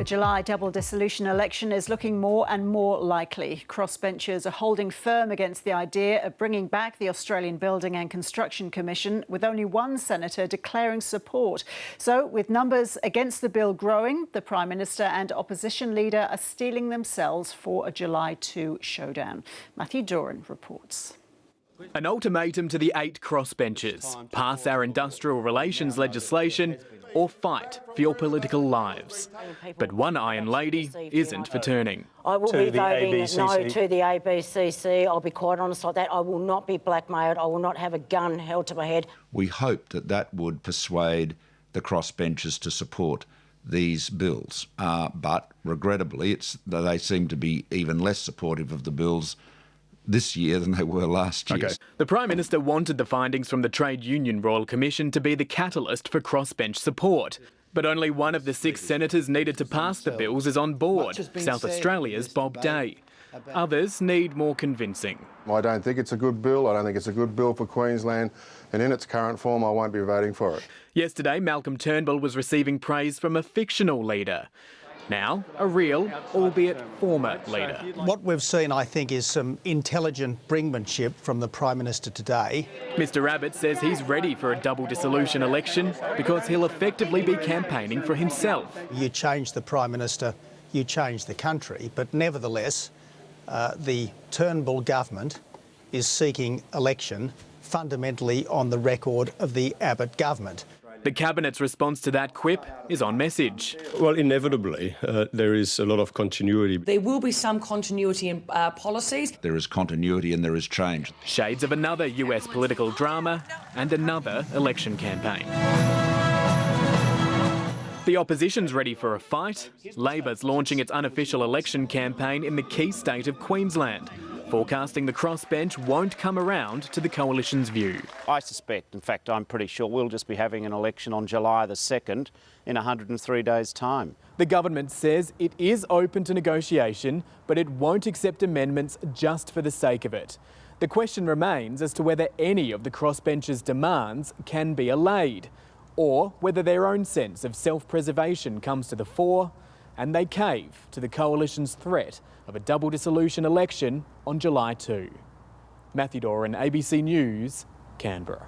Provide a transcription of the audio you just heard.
July double dissolution election is looking more and more likely. Crossbenchers are holding firm against the idea of bringing back the Australian Building and Construction Commission, with only one senator declaring support. So, with numbers against the bill growing, the Prime Minister and opposition leader are steeling themselves for a July 2 showdown. Matthew Doran reports. An ultimatum to the 8 crossbenchers: pass our industrial relations legislation or fight for your political lives. But one Iron Lady isn't for turning. I will be voting no to the ABCC. I'll be quite honest like that. I will not be blackmailed. I will not have a gun held to my head. We hope that that would persuade the crossbenchers to support these bills. But regrettably, they seem to be even less supportive of the bills this year than they were last year. The Prime Minister wanted the findings from the Trade Union Royal Commission to be the catalyst for crossbench support. But only one of the 6 senators needed to pass the bills is on board, South Australia's Bob Day. Others need more convincing. I don't think it's a good bill. I don't think it's a good bill for Queensland. And in its current form, I won't be voting for it. Yesterday, Malcolm Turnbull was receiving praise from a fictional leader. Now, a real, albeit former, leader. What we've seen, I think, is some intelligent brinkmanship from the Prime Minister today. Mr Abbott says he's ready for a double dissolution election because he'll effectively be campaigning for himself. You change the Prime Minister, you change the country, but nevertheless, the Turnbull government is seeking election fundamentally on the record of the Abbott government. The Cabinet's response to that quip is on message. Well, inevitably, there is a lot of continuity. There will be some continuity in policies. There is continuity and there is change. Shades of another US political drama and another election campaign. The opposition's ready for a fight. Labor's launching its unofficial election campaign in the key state of Queensland, forecasting the crossbench won't come around to the coalition's view. I suspect, in fact I'm pretty sure, we'll just be having an election on July the 2nd in 103 days' time. The government says it is open to negotiation, but it won't accept amendments just for the sake of it. The question remains as to whether any of the crossbenchers' demands can be allayed, or whether their own sense of self-preservation comes to the fore and they cave to the coalition's threat of a double dissolution election on July 2. Matthew Doran, ABC News, Canberra.